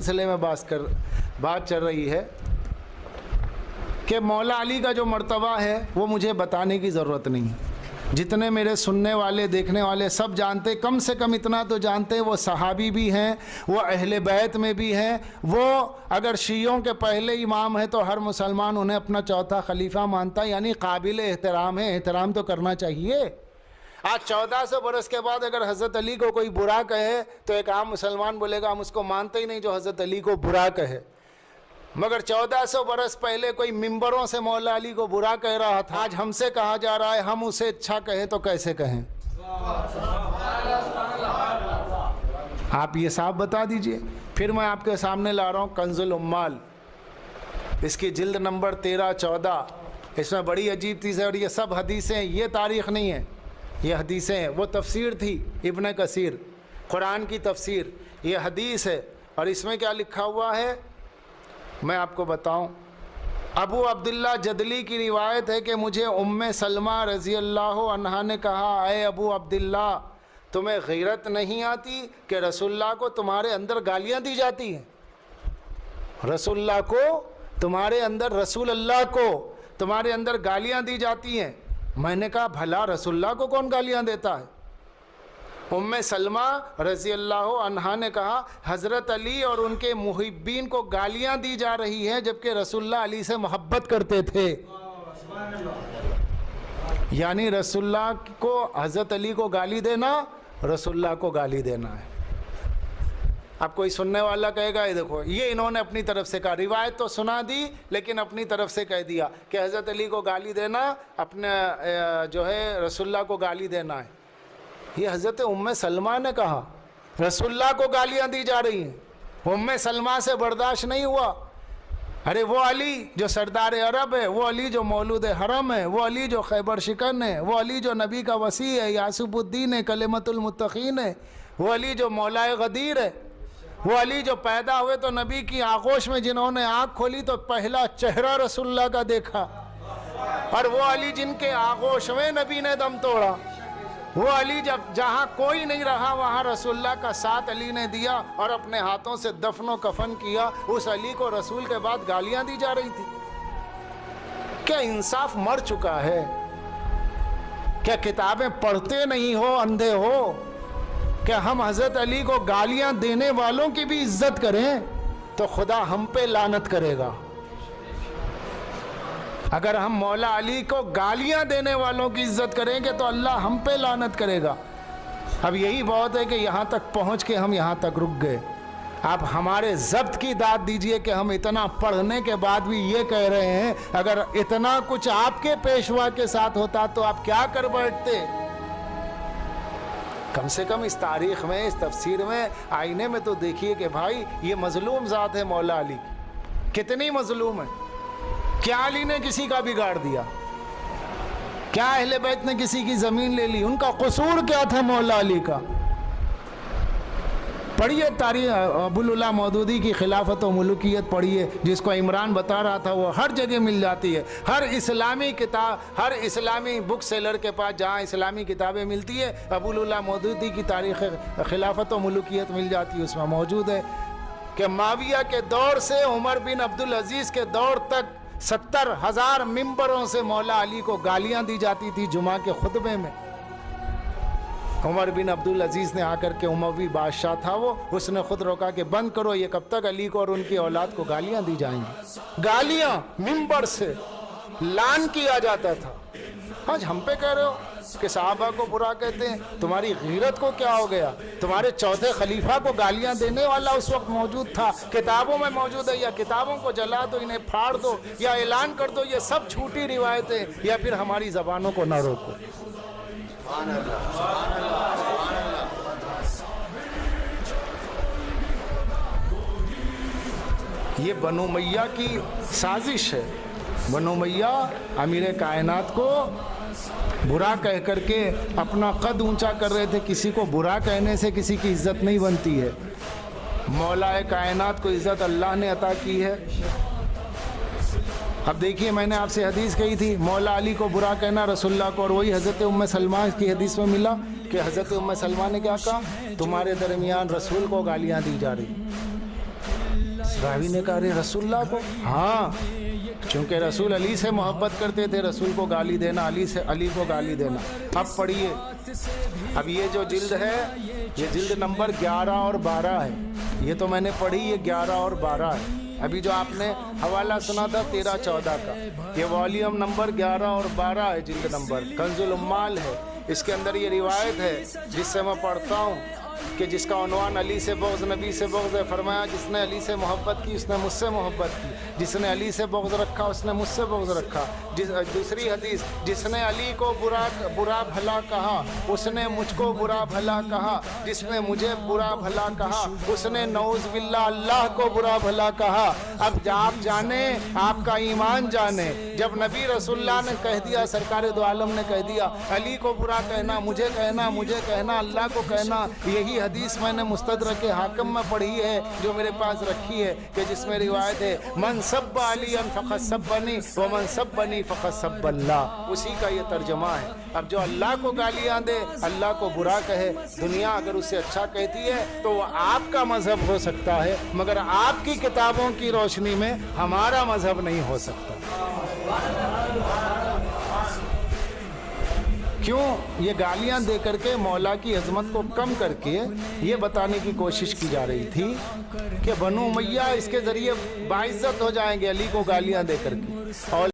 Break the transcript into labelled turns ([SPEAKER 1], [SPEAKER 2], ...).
[SPEAKER 1] سلسلے میں بات چل رہی ہے کہ مولا علی کا جو مرتبہ ہے وہ مجھے بتانے کی ضرورت نہیں ہے. جتنے میرے سننے والے دیکھنے والے سب جانتے, کم سے کم اتنا تو جانتے, وہ صحابی بھی ہیں, وہ اہل بیت میں بھی ہیں, وہ اگر شیعوں کے پہلے امام ہیں تو ہر مسلمان انہیں اپنا چوتھا خلیفہ مانتا ہے, یعنی قابل احترام ہے, احترام تو کرنا چاہیے. آج 1400 برس کے بعد اگر حضرت علی کو کوئی برا کہے تو ایک عام مسلمان بولے گا ہم اس کو مانتے ہی نہیں جو حضرت علی کو برا کہے. مگر 1400 برس پہلے کوئی ممبروں سے مولا علی کو برا کہہ رہا تھا, آج ہم سے کہا جا رہا ہے, ہم اسے اچھا کہیں تو کیسے کہیں؟ آپ یہ صاحب بتا دیجئے. پھر میں آپ کے سامنے لا رہا ہوں کنز العمال, اس کی جلد نمبر 13-14. اس میں بڑی عجیب چیز ہے اور یہ سب حدیثیں ہیں, یہ تاریخ نہیں ہے, یہ حدیثیں ہیں. وہ تفسیر تھی ابن کثیر, قرآن کی تفسیر, یہ حدیث ہے. اور اس میں کیا لکھا ہوا ہے میں آپ کو بتاؤں. ابو عبداللہ جدلی کی روایت ہے کہ مجھے ام سلمہ رضی اللہ عنہا نے کہا, اے ابو عبداللہ تمہیں غیرت نہیں آتی کہ رسول اللہ کو تمہارے اندر گالیاں دی جاتی ہیں؟ رسول اللہ کو تمہارے اندر, رسول اللہ کو تمہارے اندر گالیاں دی جاتی ہیں. میں نے کہا بھلا رسول اللہ کو کون گالیاں دیتا ہے؟ ام سلمہ رضی اللہ عنہا نے کہا حضرت علی اور ان کے محبین کو گالیاں دی جا رہی ہیں جبکہ رسول اللہ علی سے محبت کرتے تھے. یعنی رسول اللہ کو, حضرت علی کو گالی دینا رسول اللہ کو گالی دینا ہے. اب کوئی سننے والا کہے گا یہ دیکھو یہ انہوں نے اپنی طرف سے کہا, روایت تو سنا دی لیکن اپنی طرف سے کہہ دیا کہ حضرت علی کو گالی دینا اپنے جو ہے رسول اللہ کو گالی دینا ہے. یہ حضرت ام سلمہ نے کہا, رسول اللہ کو گالیاں دی جا رہی ہیں. ام سلمہ سے برداشت نہیں ہوا. ارے وہ علی جو سردار عرب ہے, وہ علی جو مولود حرم ہے, وہ علی جو خیبر شکن ہے, وہ علی جو نبی کا وصی ہے, یاسب الدین ہے, کلمت المتقین ہے, وہ علی جو مولائے غدیر ہے, وہ علی جو پیدا ہوئے تو نبی کی آغوش میں جنہوں نے آنکھ کھولی تو پہلا چہرہ رسول اللہ کا دیکھا, اور وہ علی جن کے آغوش میں نبی نے دم توڑا, وہ علی جب جہاں کوئی نہیں رہا وہاں رسول اللہ کا ساتھ علی نے دیا اور اپنے ہاتھوں سے دفن و کفن کیا. اس علی کو رسول کے بعد گالیاں دی جا رہی تھی. کیا انصاف مر چکا ہے؟ کیا کتابیں پڑھتے نہیں ہو, اندھے ہو؟ کہ ہم حضرت علی کو گالیاں دینے والوں کی بھی عزت کریں تو خدا ہم پہ لعنت کرے گا. اگر ہم مولا علی کو گالیاں دینے والوں کی عزت کریں گے تو اللہ ہم پہ لعنت کرے گا. اب یہی بہت ہے کہ یہاں تک پہنچ کے ہم یہاں تک رک گئے. آپ ہمارے ضبط کی داد دیجئے کہ ہم اتنا پڑھنے کے بعد بھی یہ کہہ رہے ہیں. اگر اتنا کچھ آپ کے پیشوا کے ساتھ ہوتا تو آپ کیا کر بیٹھتے؟ کم سے کم اس تاریخ میں, اس تفسیر میں, آئینے میں تو دیکھیے کہ بھائی یہ مظلوم ذات ہے مولا علی, کتنی مظلوم ہے. کیا علی نے کسی کا بگاڑ دیا؟ کیا اہل بیت نے کسی کی زمین لے لی؟ ان کا قصور کیا تھا مولا علی کا؟ پڑھیے تاریخ ابو العلا مودودی کی خلافت و ملوکیت پڑھیے, جس کو عمران بتا رہا تھا, وہ ہر جگہ مل جاتی ہے. ہر اسلامی کتاب, ہر اسلامی بک سیلر کے پاس جہاں اسلامی کتابیں ملتی ہے ابو العلا مودودی کی تاریخ خلافت و ملوکیت مل جاتی ہے. اس میں موجود ہے کہ معاویہ کے دور سے عمر بن عبدالعزیز کے دور تک 70,000 ممبروں سے مولا علی کو گالیاں دی جاتی تھی جمعہ کے خطبے میں. عمر بن عبدالعزیز نے آ کر کے, اموی بادشاہ تھا وہ, اس نے خود روکا کہ بند کرو, یہ کب تک علی کو اور ان کی اولاد کو گالیاں دی جائیں گی. گالیاں ممبر سے لعن کیا جاتا تھا. آج ہم پہ کہہ رہے ہو کہ صحابہ کو برا کہتے ہیں, تمہاری غیرت کو کیا ہو گیا؟ تمہارے چوتھے خلیفہ کو گالیاں دینے والا اس وقت موجود تھا, کتابوں میں موجود ہے. یا کتابوں کو جلا دو, انہیں پھاڑ دو, یا اعلان کر دو یہ سب جھوٹی روایتیں, یا پھر ہماری زبانوں کو نہ روکو. یہ بنو امیہ کی سازش ہے. بنو امیہ امیر کائنات کو برا کہہ کر کے اپنا قد اونچا کر رہے تھے. کسی کو برا کہنے سے کسی کی عزت نہیں بنتی ہے. مولا کائنات کو عزت اللہ نے عطا کی ہے. اب دیکھیے میں نے آپ سے حدیث کہی تھی مولا علی کو برا کہنا رسول اللہ کو, اور وہی حضرت ام سلمہ کی حدیث میں ملا کہ حضرت ام سلمہ نے کیا کہا, تمہارے درمیان رسول کو گالیاں دی جا رہی. راوی نے کہا ارے رسول اللہ کو؟ ہاں، چونکہ رسول علی سے محبت کرتے تھے، رسول کو گالی دینا، علی کو گالی دینا۔ اب پڑھیے، اب یہ جو جلد ہے یہ جلد نمبر 11 اور 12 ہے، یہ تو میں نے پڑھی، یہ 11 اور 12 ہے۔ ابھی جو آپ نے حوالہ سنا تھا 13-14 کا، یہ والیوم نمبر 11 اور 12 ہے، جلد نمبر کنز الامال ہے۔ اس کے اندر یہ روایت ہے جس سے میں پڑھتا ہوں کہ جس کا عنوان علی سے بغض، نبی سے بغض ہے۔ فرمایا جس نے علی سے محبت کی اس نے مجھ سے محبت کی، جس نے علی سے بغض رکھا اس نے مجھ سے بغض رکھا۔ دوسری حدیث، جس نے علی کو برا بھلا کہا اس نے مجھ کو برا بھلا کہا، جس نے مجھے برا بھلا کہا اس نے نعوذ باللہ اللہ کو برا بھلا کہا۔ اب آپ جانیں، آپ کا ایمان جانیں، جب نبی رسول اللہ نے کہہ دیا، سرکار دو عالم نے کہہ دیا علی کو برا کہنا، مجھے کہنا، اللہ کو کہنا، یہی حدیث میں نے مستدرک حاکم میں پڑھی ہے جو میرے پاس رکھی ہے، کہ جس میں روایت ہے من سب علی فقط سبنی ومن سبنی فقط سب اللہ، اسی کا یہ ترجمہ ہے۔ اب جو اللہ کو گالیاں دے، اللہ کو برا کہے، دنیا اگر اسے اچھا کہتی ہے تو وہ آپ کا مذہب ہو سکتا ہے، مگر آپ کی کتابوں کی روشنی میں ہمارا مذہب نہیں ہو سکتا۔ کیوں؟ یہ گالیاں دے کر کے مولا کی عظمت کو کم کر کے یہ بتانے کی کوشش کی جا رہی تھی کہ بنو امیہ اس کے ذریعے باعزت ہو جائیں گے علی کو گالیاں دے کر کے، اور